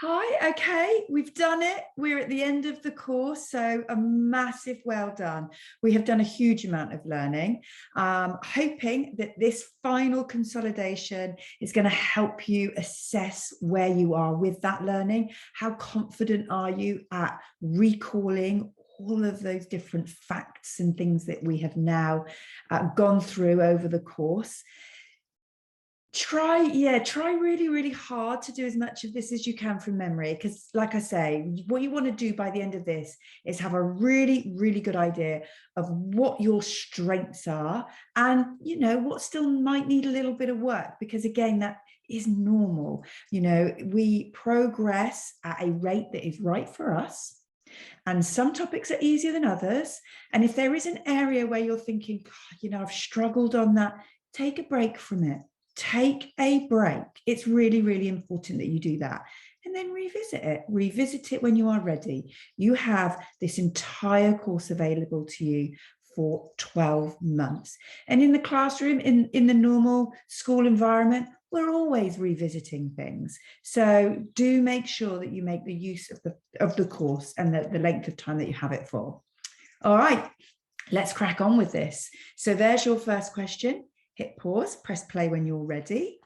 Hi, okay, we've done it. We're at the end of the course, so a massive well done. We have done a huge amount of learning, hoping that this final consolidation is going to help you assess where you are with that learning. How confident are you at recalling all of those different facts and things that we have now gone through over the course? Try really hard to do as much of this as you can from memory, because like I say, what you want to do by the end of this is have a really good idea of what your strengths are and what still might need a little bit of work, because again, that is normal. We progress at a rate that is right for us, and some topics are easier than others. And if there is an area where you're thinking, I've struggled on that, take a break from it. Take a break. It's really important that you do that, and then revisit it when you are ready. You have this entire course available to you for 12 months, and in the classroom, in the normal school environment, we're always revisiting things. So do make sure that you make the use of the course and the length of time that you have it for. All right, let's crack on with this. So there's your first question. Hit pause, press play when you're ready.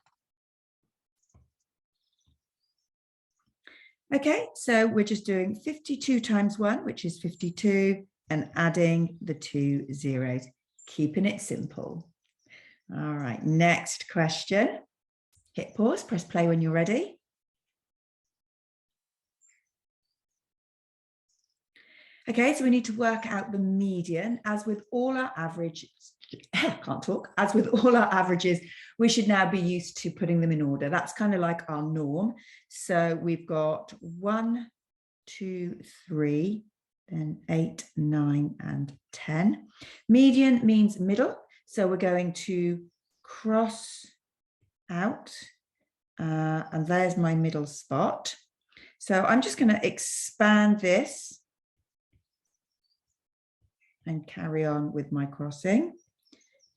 Okay, so we're just doing 52 times 1, which is 52, and adding the 2 zeros, keeping it simple. All right, next question. Hit pause, press play when you're ready. Okay, so we need to work out the median. As with all our averages, As with all our averages, we should now be used to putting them in order. That's kind of like our norm. So we've got 1, 2, 3, then 8, 9, and 10. Median means middle. So we're going to cross out, and there's my middle spot. So I'm just going to expand this and carry on with my crossing.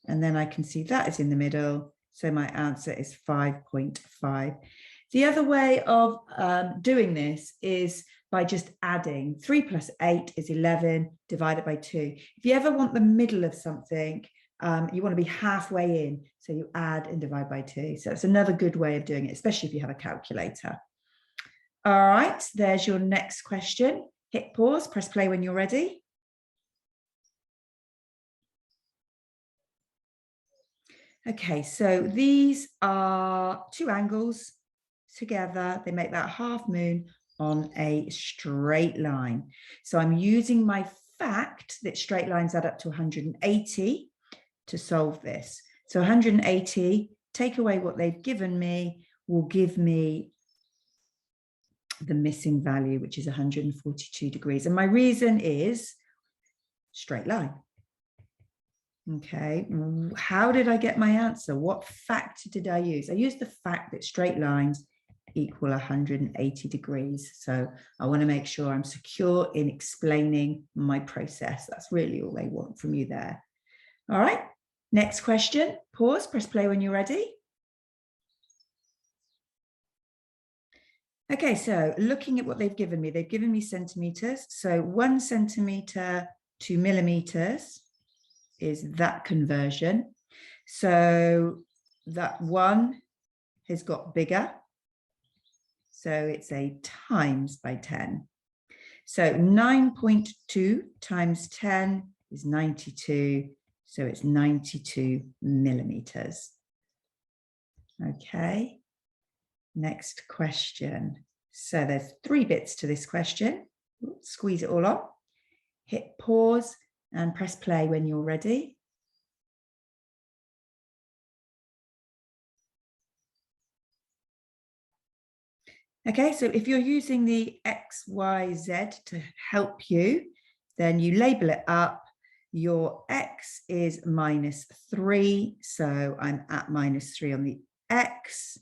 And then I can see that is in the middle. So my answer is 5.5. The other way of doing this is by just adding. 3 plus 8 is 11 divided by 2. If you ever want the middle of something, you want to be halfway in. So you add and divide by 2. So it's another good way of doing it, especially if you have a calculator. All right, there's your next question. Hit pause, press play when you're ready. Okay, so these are two angles together. They make that half moon on a straight line. So I'm using my fact that straight lines add up to 180 to solve this. So 180, take away what they've given me, will give me the missing value, which is 142 degrees. And my reason is straight line. Okay, how did I get my answer? What fact did I use? I used the fact that straight lines equal 180 degrees. So I want to make sure I'm secure in explaining my process. That's really all they want from you there. All right, next question. Pause, press play when you're ready. Okay, so looking at what they've given me centimeters. So 1 centimeter to millimeters is that conversion. So that 1 has got bigger. So it's a times by 10. So 9.2 times 10 is 92. So it's 92 millimeters. Okay. Next question. So there's 3 bits to this question. Squeeze it all on. Hit pause and press play when you're ready. Okay, so if you're using the X, Y, Z to help you, then you label it up. Your X is -3, so I'm at -3 on the X.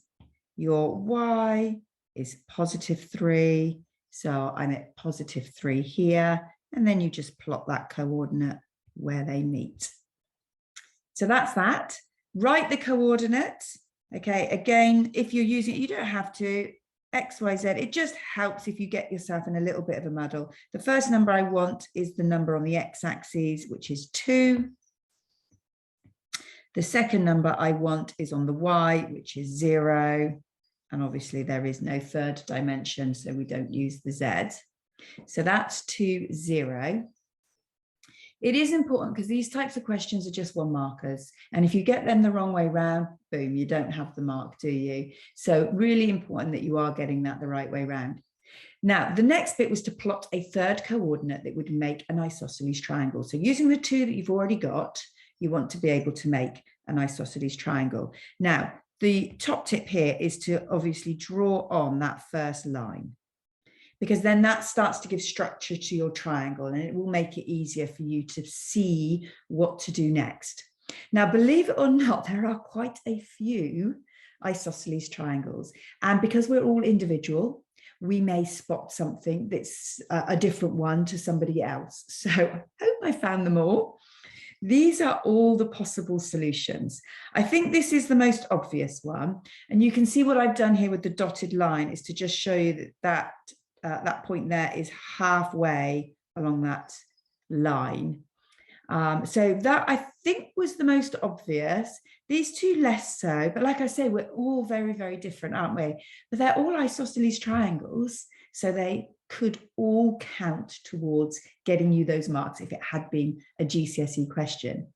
Your Y is +3, so I'm at +3 here. And then you just plot that coordinate where they meet. So that's that. Write the coordinates. Okay, again, if you're using it, you don't have to. X, Y, Z. It just helps if you get yourself in a little bit of a muddle. The first number I want is the number on the X-axis, which is 2. The second number I want is on the Y, which is 0. And obviously there is no third dimension, so we don't use the Z. So that's 2, 0. It is important because these types of questions are just 1 markers. And if you get them the wrong way round, boom, you don't have the mark, do you? So really important that you are getting that the right way round. Now, the next bit was to plot a third coordinate that would make an isosceles triangle. So using the 2 that you've already got, you want to be able to make an isosceles triangle. Now, the top tip here is to obviously draw on that first line, because then that starts to give structure to your triangle and it will make it easier for you to see what to do next. Now, believe it or not, there are quite a few isosceles triangles. And because we're all individual, we may spot something that's a different one to somebody else. So I hope I found them all. These are all the possible solutions. I think this is the most obvious one. And you can see what I've done here with the dotted line is to just show you that point there is halfway along that line. So that I think was the most obvious. These two less so, but like I say, we're all very, very different, aren't we? But they're all isosceles triangles, so they could all count towards getting you those marks if it had been a GCSE question.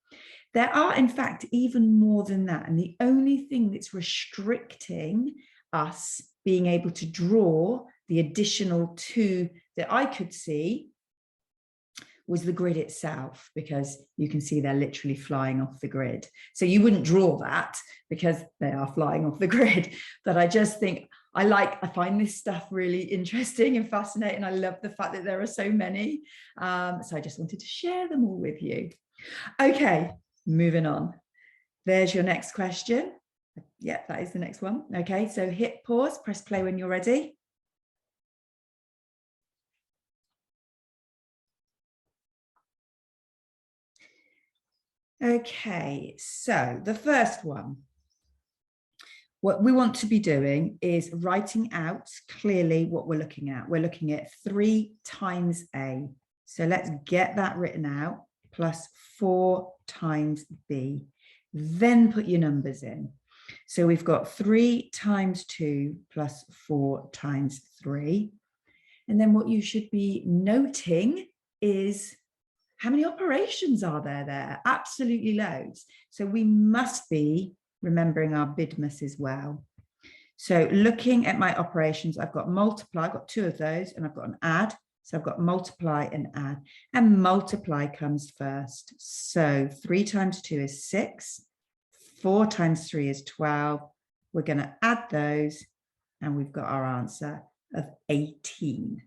There are, in fact, even more than that. And the only thing that's restricting us being able to draw the additional 2 that I could see was the grid itself, because you can see they're literally flying off the grid. So you wouldn't draw that because they are flying off the grid. But I just think I find this stuff really interesting and fascinating. I love the fact that there are so many. So I just wanted to share them all with you. Okay, moving on. There's your next question. Yeah, that is the next one. Okay, so hit pause, press play when you're ready. Okay, so the first one. What we want to be doing is writing out clearly what we're looking at. We're looking at 3 times A. So let's get that written out, plus 4 times B. Then put your numbers in. So we've got 3 times 2 plus 4 times 3. And then what you should be noting is how many operations are there? Absolutely loads. So we must be remembering our BIDMAS as well. So looking at my operations, I've got multiply, I've got 2 of those, and I've got an add. So I've got multiply and add, and multiply comes first. So 3 times 2 is 6, 4 times 3 is 12. We're going to add those, and we've got our answer of 18.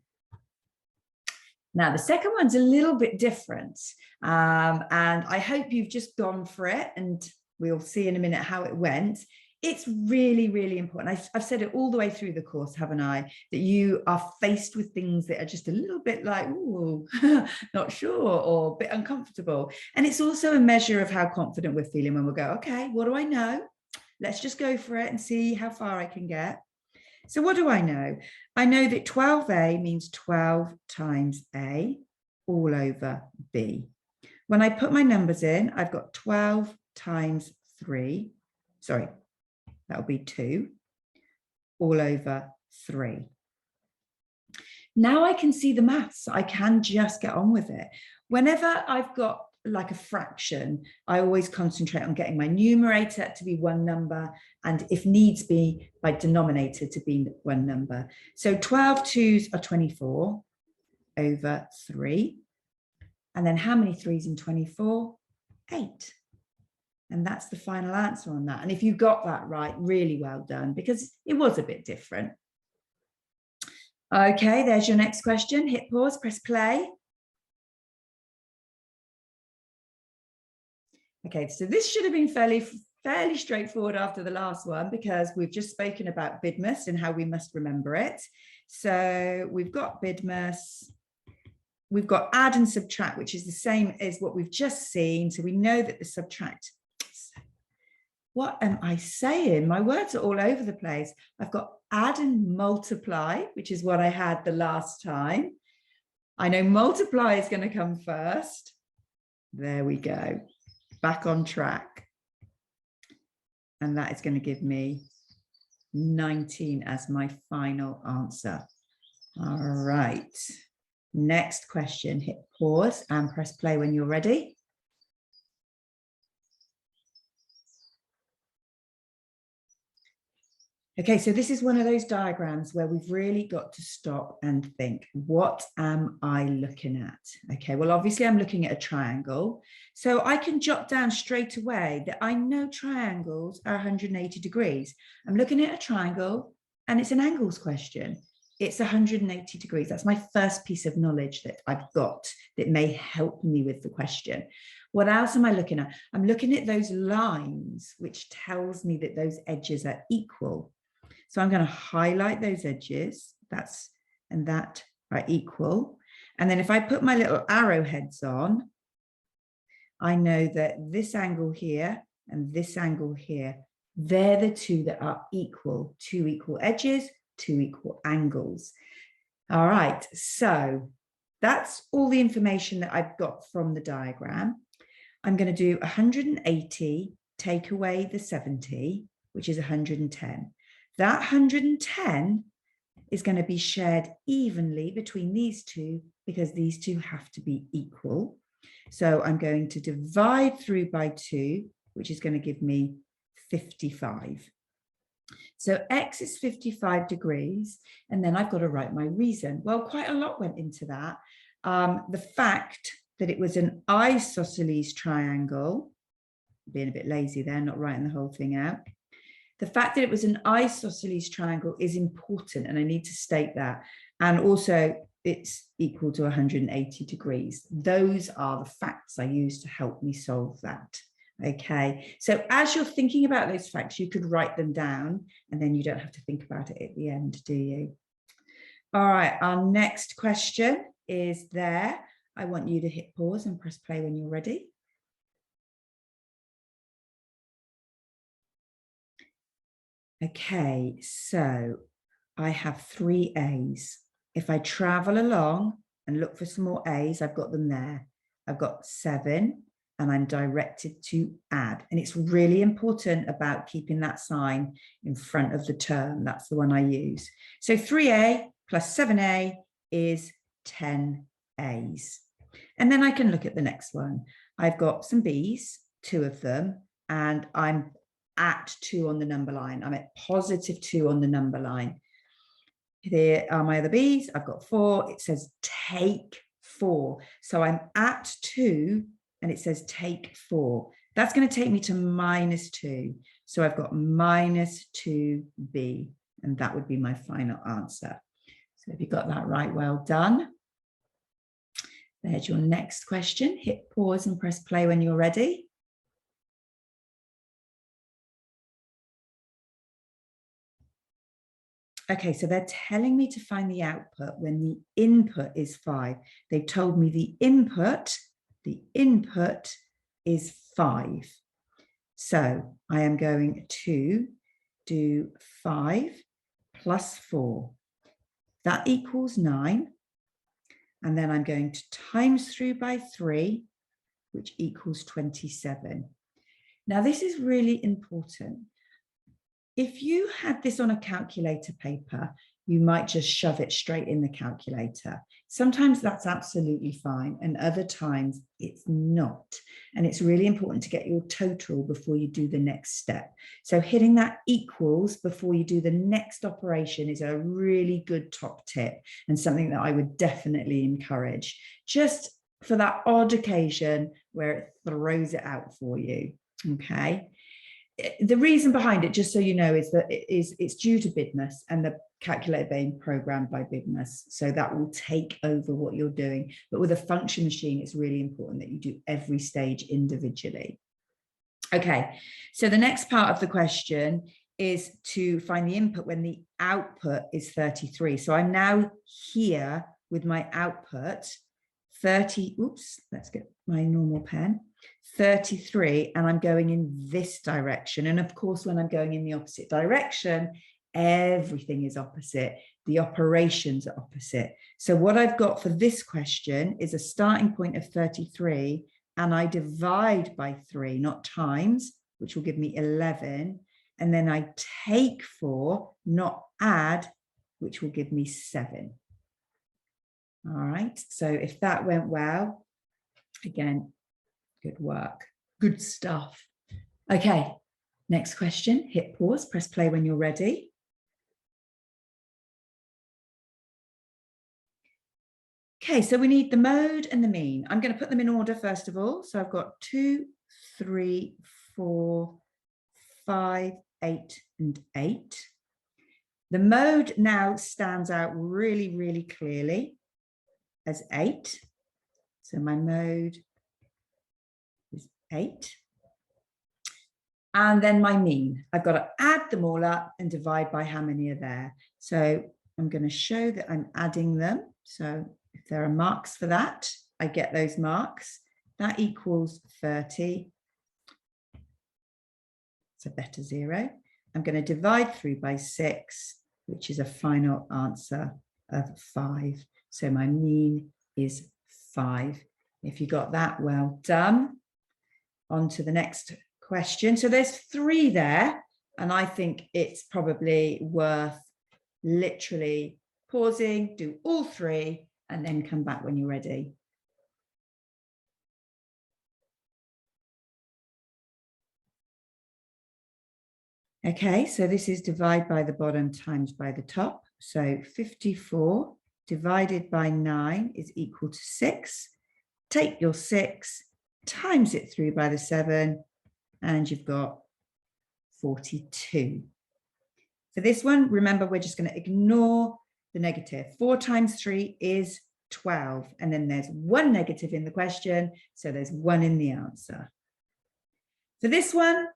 Now, the second one's a little bit different, and I hope you've just gone for it, and we'll see in a minute how it went. It's really, really important. I've said it all the way through the course, haven't I? That you are faced with things that are just a little bit like, ooh, not sure, or a bit uncomfortable. And it's also a measure of how confident we're feeling when we go, okay, what do I know? Let's just go for it and see how far I can get. So what do I know? I know that 12A means 12 times A all over B. When I put my numbers in, I've got 12 times 3. Sorry, that'll be 2 all over 3. Now I can see the maths. I can just get on with it. Whenever I've got like a fraction, I always concentrate on getting my numerator to be 1 number, and if needs be, my denominator to be 1 number. So 12 twos are 24 over 3. And then how many 3s in 24? 8. And that's the final answer on that. And if you got that right, really well done, because it was a bit different. Okay, there's your next question. Hit pause, press play. Okay, so this should have been fairly straightforward after the last one, because we've just spoken about BIDMAS and how we must remember it. So we've got BIDMAS. We've got add and subtract, which is the same as what we've just seen. So we know that the subtract What am I saying? My words are all over the place. I've got add and multiply, which is what I had the last time. I know multiply is going to come first. There we go. Back on track. And that is going to give me 19 as my final answer. All right. Next question. Hit pause and press play when you're ready. Okay, so this is one of those diagrams where we've really got to stop and think, what am I looking at? Okay, well, obviously I'm looking at a triangle. So I can jot down straight away that I know triangles are 180 degrees. I'm looking at a triangle and it's an angles question. It's 180 degrees. That's my first piece of knowledge that I've got that may help me with the question. What else am I looking at? I'm looking at those lines, which tells me that those edges are equal. So I'm going to highlight those edges, and that are equal. And then if I put my little arrowheads on, I know that this angle here and this angle here, they're the two that are equal, two equal edges, two equal angles. All right, so that's all the information that I've got from the diagram. I'm going to do 180, take away the 70, which is 110. That 110 is going to be shared evenly between these two because these two have to be equal. So I'm going to divide through by 2, which is going to give me 55. So X is 55 degrees, and then I've got to write my reason. Well, quite a lot went into that. The fact that it was an isosceles triangle, being a bit lazy there, not writing the whole thing out. The fact that it was an isosceles triangle is important, and I need to state that. And also, it's equal to 180 degrees. Those are the facts I use to help me solve that. Okay, so as you're thinking about those facts, you could write them down, and then you don't have to think about it at the end, do you? All right, our next question is there. I want you to hit pause and press play when you're ready. Okay, so I have 3 A's. If I travel along and look for some more A's, I've got them there. I've got 7 and I'm directed to add. And it's really important about keeping that sign in front of the term. That's the one I use. So 3A plus 7A is 10 A's. And then I can look at the next one. I've got some B's, 2 of them, and I'm at 2 on the number line. I'm at positive 2 on the number line. Here are my other B's. I've got 4. It says take 4. So I'm at 2 and it says take 4. That's going to take me to -2. So I've got -2B, and that would be my final answer. So if you got that right, well done. There's your next question. Hit pause and press play when you're ready. Okay, so they're telling me to find the output when the input is 5. They've told me the input is 5. So I am going to do 5 plus 4. That equals 9. And then I'm going to times through by 3, which equals 27. Now, this is really important. If you had this on a calculator paper, you might just shove it straight in the calculator. Sometimes that's absolutely fine, and other times it's not. And it's really important to get your total before you do the next step. So hitting that equals before you do the next operation is a really good top tip, and something that I would definitely encourage, just for that odd occasion where it throws it out for you. Okay. The reason behind it, just so you know, is that it's due to Bidness and the calculator being programmed by Bidness. So that will take over what you're doing. But with a function machine, it's really important that you do every stage individually. Okay, so the next part of the question is to find the input when the output is 33. So I'm now here with my output 30. Oops, let's get my normal pen. 33, and I'm going in this direction. And of course, when I'm going in the opposite direction, everything is opposite. The operations are opposite. So what I've got for this question is a starting point of 33, and I divide by 3, not times, which will give me 11. And then I take 4, not add, which will give me 7. All right, so if that went well, again, good work, good stuff. Okay, next question, hit pause, press play when you're ready. Okay, so we need the mode and the mean. I'm going to put them in order first of all. So I've got 2, 3, 4, 5, 8, and 8. The mode now stands out really, really clearly as 8. So my mode is 8. And then my mean. I've got to add them all up and divide by how many are there. So I'm going to show that I'm adding them. So if there are marks for that, I get those marks. That equals 30. It's a better 0. I'm going to divide through by 6, which is a final answer of 5. So my mean is 5. If you got that, well done. On to the next question. So there's 3 there, and I think it's probably worth literally pausing, do all 3, and then come back when you're ready. Okay, so this is divide by the bottom times by the top. So 54 divided by 9 is equal to 6. Take your 6, times it through by the 7, and you've got 42. For this one, remember, we're just going to ignore the negative. 4 times 3 is 12. And then there's 1 negative in the question, so there's 1 in the answer. For this one,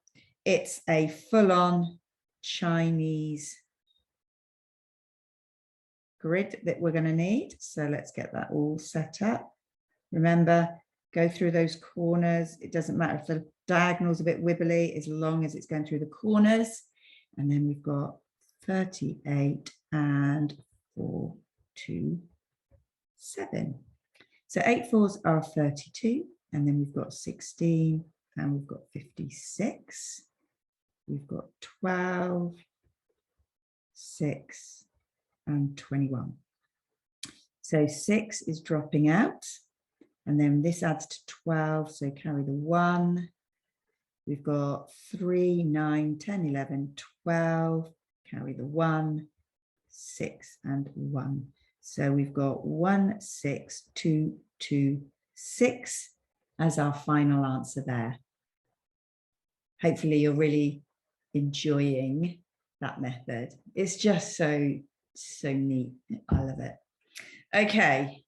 it's a full-on Chinese grid that we're going to need. So let's get that all set up. Remember, go through those corners. It doesn't matter if the diagonal's a bit wibbly, as long as it's going through the corners. And then we've got 38 and 4, 2, 7. So 8 fours are 32, and then we've got 16, and we've got 56. We've got 12, 6, and 21. So 6 is dropping out, and then this adds to 12, so carry the 1. We've got 3, 9, 10, 11, 12, carry the 1, 6, and 1. So we've got 1, 6, 2, 2, 6 as our final answer there. Hopefully you're really enjoying that method. It's just so neat. I love it. Okay,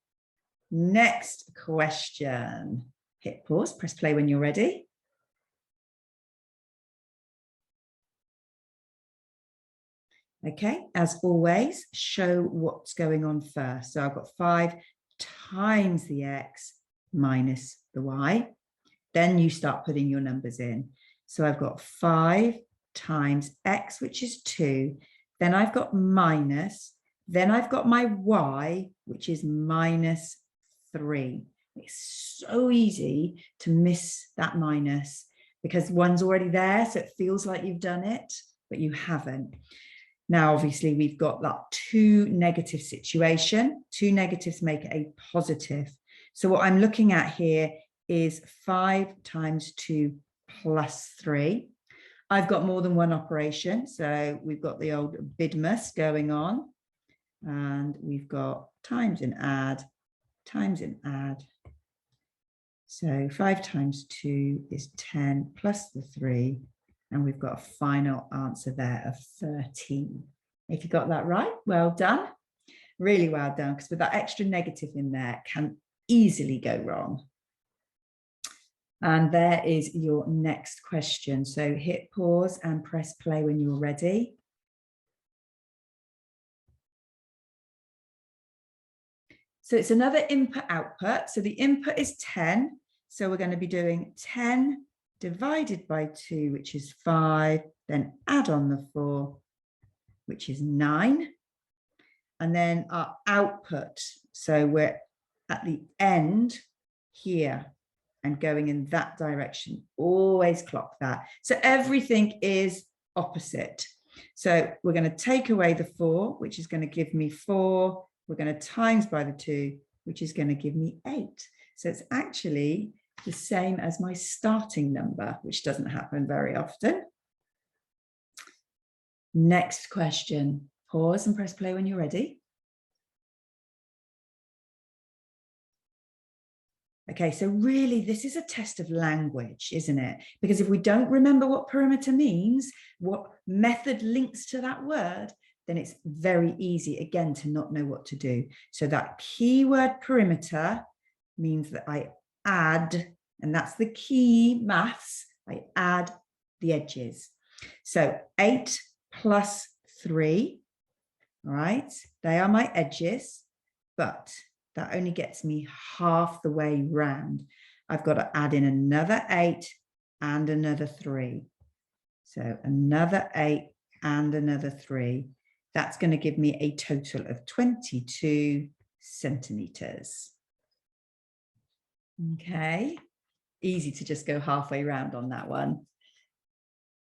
next question. Hit pause, press play when you're ready. Okay, as always, show what's going on first. So I've got 5 times the x minus the y. Then you start putting your numbers in. So I've got 5 times x, which is 2. Then I've got minus. Then I've got my y, which is minus 3. It's so easy to miss that minus because one's already there. So it feels like you've done it, but you haven't. Now, obviously, we've got that 2 negative situation. 2 negatives make a positive. So what I'm looking at here is 5 times 2 plus 3. I've got more than one operation. So we've got the old bidmus going on. And we've got times and add, times and add. So 5 times 2 is 10 plus the 3. And we've got a final answer there of 13. If you got that right, well done. Really well done, because with that extra negative in there, it can easily go wrong. And there is your next question. So hit pause and press play when you're ready. So it's another input output. So the input is 10. So we're going to be doing 10 divided by 2, which is 5, then add on the 4, which is 9. And then our output. So we're at the end here and going in that direction. Always clock that. So everything is opposite. So we're going to take away the 4, which is going to give me 4. We're going to times by the 2, which is going to give me 8. So it's actually the same as my starting number, which doesn't happen very often. Next question. Pause and press play when you're ready. Okay, so really this is a test of language, isn't it? Because if we don't remember what perimeter means, what method links to that word, then it's very easy, again, to not know what to do. So that keyword perimeter means that I add, and that's the key maths, I add the edges. So 8 plus 3, all right? They are my edges, but that only gets me half the way round. I've got to add in another 8 and another 3. So another 8 and another 3. That's going to give me a total of 22 centimeters. Okay, easy to just go halfway round on that one.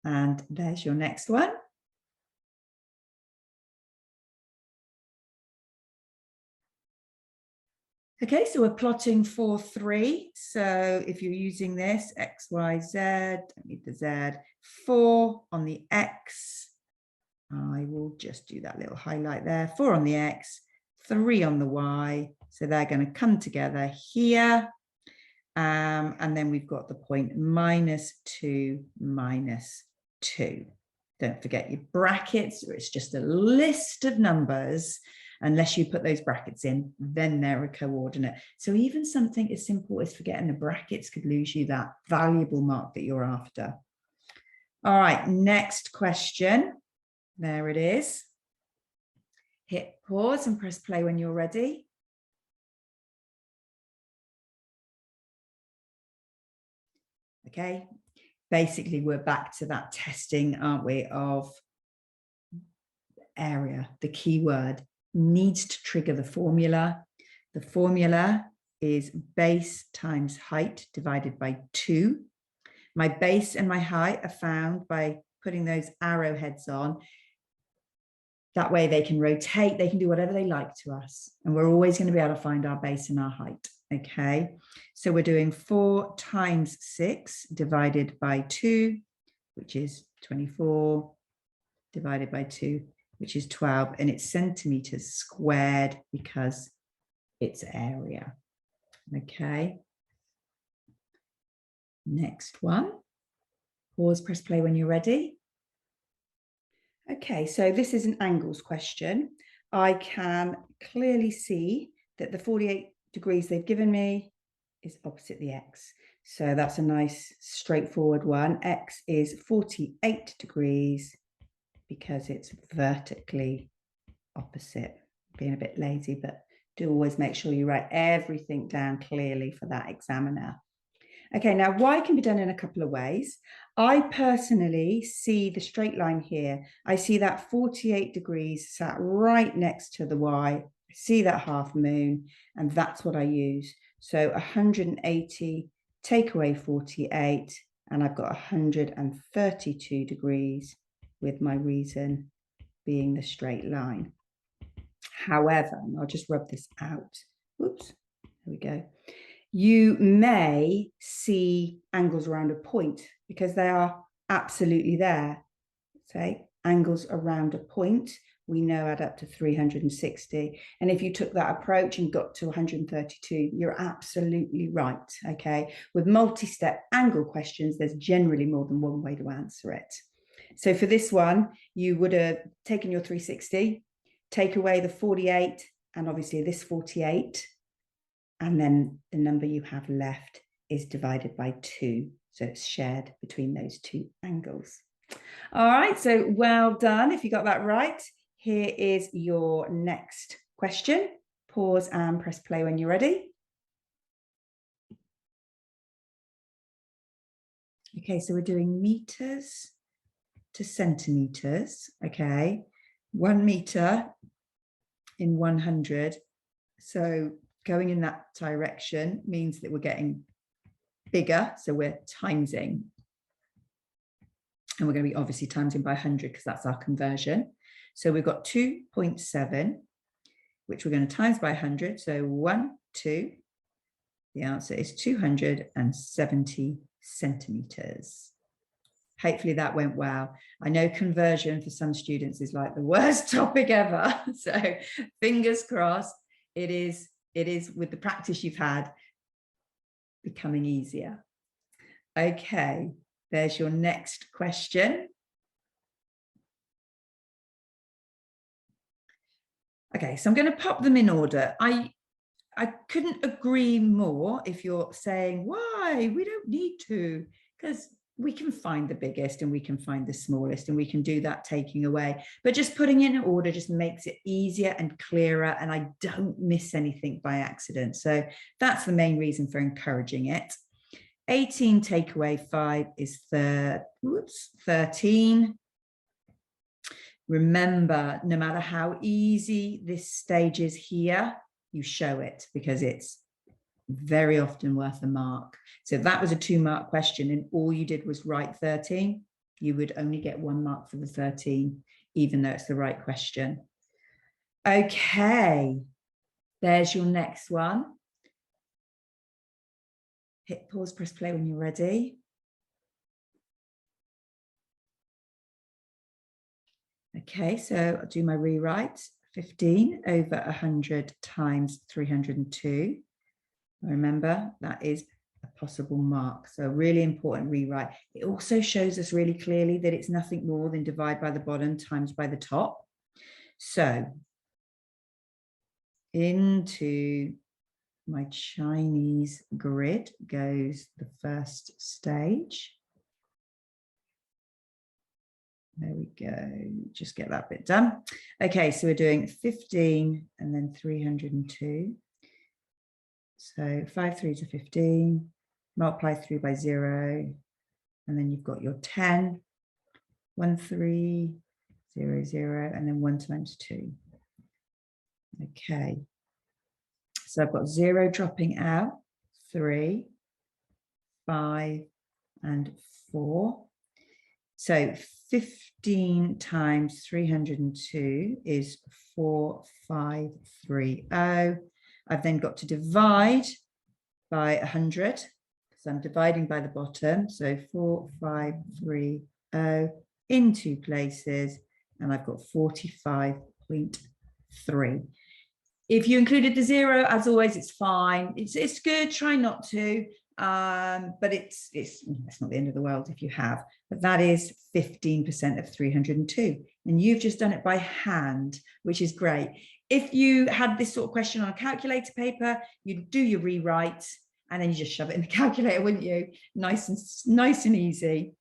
And there's your next one. Okay, so we're plotting 4, 3. So if you're using this, X, Y, Z, don't need the Z, 4 on the X. I will just do that little highlight there. 4 on the X, 3 on the Y. So they're going to come together here. And then we've got the point -2, -2. Don't forget your brackets, or it's just a list of numbers. Unless you put those brackets in, then they're a coordinate. So even something as simple as forgetting the brackets could lose you that valuable mark that you're after. All right, next question. There it is. Hit pause and press play when you're ready. Okay, basically we're back to that testing, aren't we, of area. The keyword needs to trigger the formula. The formula is base times height divided by 2. My base and my height are found by putting those arrowheads on. That way they can rotate, they can do whatever they like to us. And we're always going to be able to find our base and our height. Okay, so we're doing 4 times 6 divided by 2, which is 24, divided by 2, which is 12, and it's centimeters squared because it's area. Okay. Next one. Pause, press play when you're ready. Okay, so this is an angles question. I can clearly see that the 48 degrees they've given me is opposite the X. So that's a nice straightforward one. X is 48 degrees because it's vertically opposite. Being a bit lazy, but do always make sure you write everything down clearly for that examiner. Okay, now Y can be done in a couple of ways. I personally see the straight line here. I see that 48 degrees sat right next to the Y. I see that half moon, and that's what I use. So 180, take away 48, and I've got 132 degrees, with my reason being the straight line. However, and I'll just rub this out. Oops, there we go. You may see angles around a point because they are absolutely there. Say angles around a point, we know add up to 360. And if you took that approach and got to 132, you're absolutely right. Okay. With multi-step angle questions, there's generally more than one way to answer it. So for this one, you would have taken your 360, take away the 48, and obviously this 48. And then the number you have left is divided by 2. So it's shared between those two angles. All right, so well done if you got that right. Here is your next question. Pause and press play when you're ready. Okay, so we're doing meters to centimeters. Okay, 1 meter in 100. So going in that direction means that we're getting bigger. So we're timesing. And we're going to be obviously timesing by 100 because that's our conversion. So we've got 2.7, which we're going to times by 100. So 1, 2. The answer is 270 centimeters. Hopefully that went well. I know conversion for some students is like the worst topic ever. So fingers crossed, it is with the practice you've had becoming easier. Okay, there's your next question. Okay, so I'm going to pop them in order. I couldn't agree more if you're saying, why? We don't need to, because we can find the biggest and we can find the smallest and we can do that taking away. But just putting in order just makes it easier and clearer, and I don't miss anything by accident. So that's the main reason for encouraging it. 18 take away 5 is 13. Remember, no matter how easy this stage is here, you show it because it's very often worth a mark. So if that was a 2-mark question and all you did was write 13, you would only get 1 mark for the 13, even though it's the right question. Okay, there's your next one. Hit pause, press play when you're ready. Okay, so I'll do my rewrite. 15 over 100 times 302. Remember, that is a possible mark. So a really important rewrite. It also shows us really clearly that it's nothing more than divide by the bottom times by the top. So into my Chinese grid goes the first stage. There we go. Just get that bit done. Okay, so we're doing 15 and then 302. So 5 3 to 15, multiply through by 0, and then you've got your 10, 1 3 0 0, and then 1 times 2. Okay, so I've got 0 dropping out, 3, 5, and 4. So 15 times 302 is 4530. I've then got to divide by 100 because I'm dividing by the bottom. So 4530 in 2 places, and I've got 45.3. If you included the 0, as always, it's fine. It's good. Try not to, but it's not the end of the world if you have. But that is 15% of 302, and you've just done it by hand, which is great. If you had this sort of question on a calculator paper, you'd do your rewrite and then you just shove it in the calculator, wouldn't you? Nice and easy.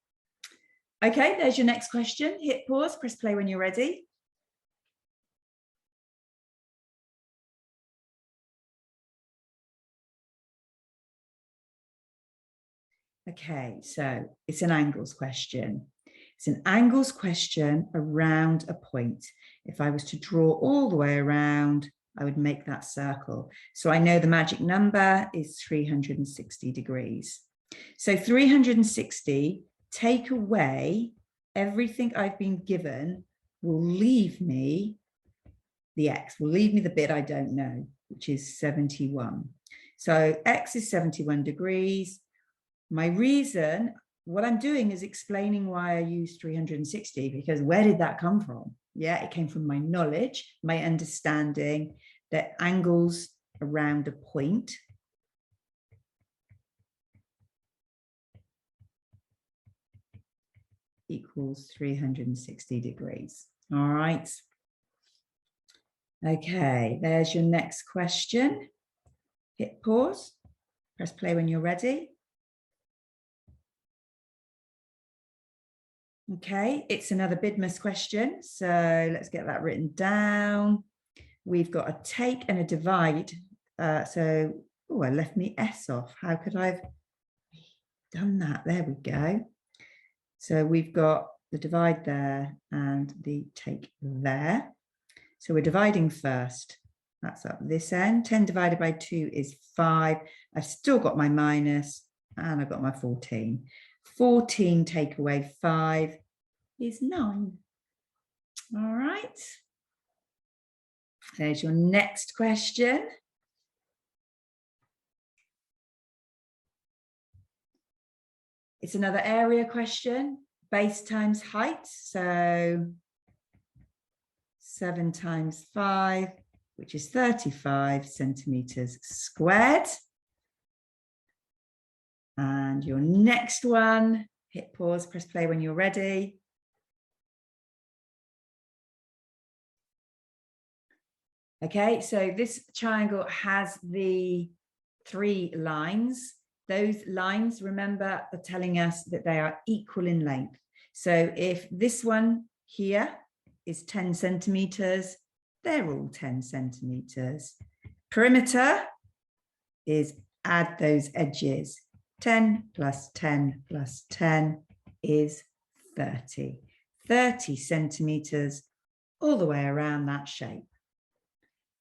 Okay, there's your next question. Hit pause, press play when you're ready. Okay, so it's an angles question. It's an angles question around a point. If I was to draw all the way around, I would make that circle. So I know the magic number is 360 degrees. So 360, take away everything I've been given, will leave me the x, will leave me the bit I don't know, which is 71. So x is 71 degrees. My reason, what I'm doing is explaining why I use 360, because where did that come from? Yeah, it came from my knowledge, my understanding that angles around a point equals 360 degrees. All right. Okay, there's your next question. Hit pause, press play when you're ready. Okay, it's another Bidmas question. So let's get that written down. We've got a take and a divide. I left me S off. How could I have done that. There we go. So we've got the divide there and the take there. So we're dividing first. That's up this end. 10 divided by 2 is 5. I've still got my minus and I've got my 14. 14 take away 5 is 9. All right. There's your next question. It's another area question, base times height. So 7 times 5, which is 35 centimeters squared. And your next one, hit pause, press play when you're ready. Okay, so this triangle has the 3 lines. Those lines, remember, are telling us that they are equal in length. So if this one here is 10 centimeters, they're all 10 centimeters. Perimeter is add those edges. 10 plus 10 plus 10 is 30. 30 centimeters all the way around that shape.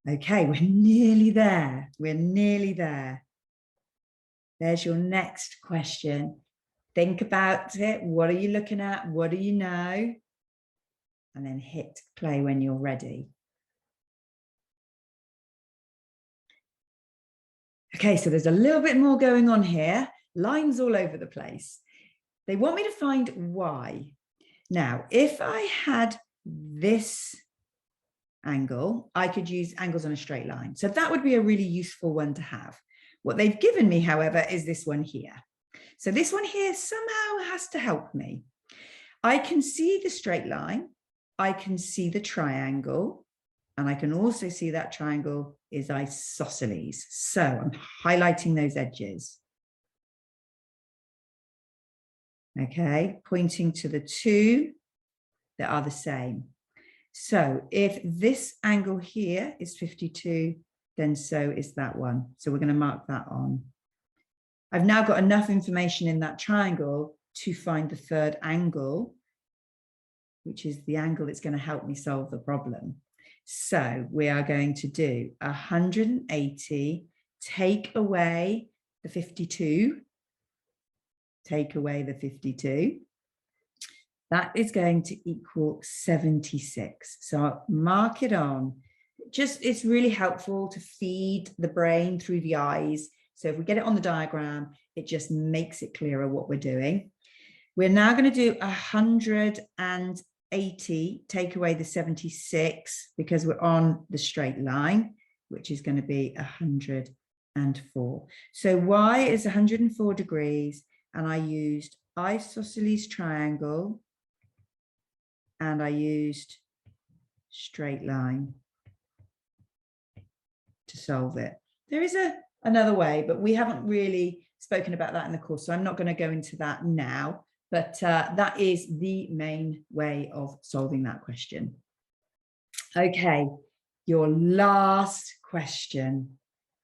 Okay, we're nearly there. We're nearly there. There's your next question. Think about it. What are you looking at? What do you know? And then hit play when you're ready. Okay, so there's a little bit more going on here. Lines all over the place. They want me to find y. Now, if I had this angle, I could use angles on a straight line. So that would be a really useful one to have. What they've given me, however, is this one here. So this one here somehow has to help me. I can see the straight line. I can see the triangle. And I can also see that triangle is isosceles. So I'm highlighting those edges. Okay, pointing to the 2 that are the same. So if this angle here is 52, then so is that one. So we're going to mark that on. I've now got enough information in that triangle to find the third angle, which is the angle that's going to help me solve the problem. So we are going to do 180, take away the 52, take away the 52. That is going to equal 76. So I'll mark it on. It's really helpful to feed the brain through the eyes. So if we get it on the diagram, it just makes it clearer what we're doing. We're now going to do 180, take away the 76, because we're on the straight line, which is going to be 104. So y is 104 degrees, and I used isosceles triangle, and I used straight line to solve it. There is another way, but we haven't really spoken about that in the course, so I'm not going to go into that now, but that is the main way of solving that question. Okay, your last question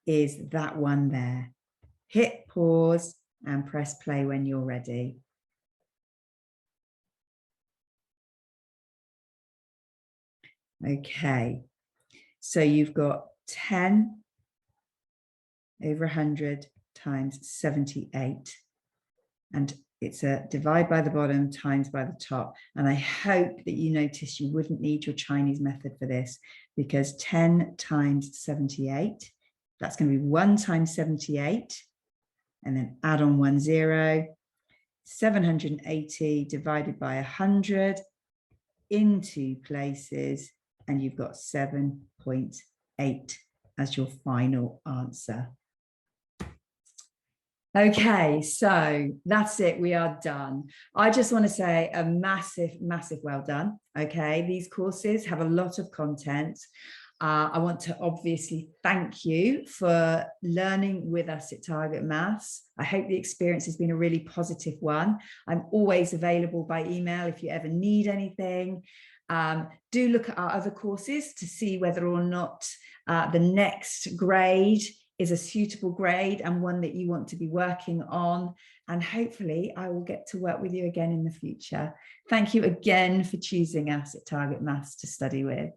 is that one there. Hit pause and press play when you're ready. Okay, so you've got 10 over 100 times 78, and it's a divide by the bottom times by the top. And I hope that you notice you wouldn't need your Chinese method for this, because 10 times 78, that's going to be 1 times 78, and then add on 1 0. 780 divided by 100 in 2 places, and you've got 7.8 as your final answer. Okay, so that's it. We are done. I just want to say a massive, massive well done. Okay, these courses have a lot of content. I want to obviously thank you for learning with us at Target Maths. I hope the experience has been a really positive one. I'm always available by email if you ever need anything. Do look at our other courses to see whether or not the next grade is a suitable grade and one that you want to be working on. And hopefully I will get to work with you again in the future. Thank you again for choosing us at Target Maths to study with.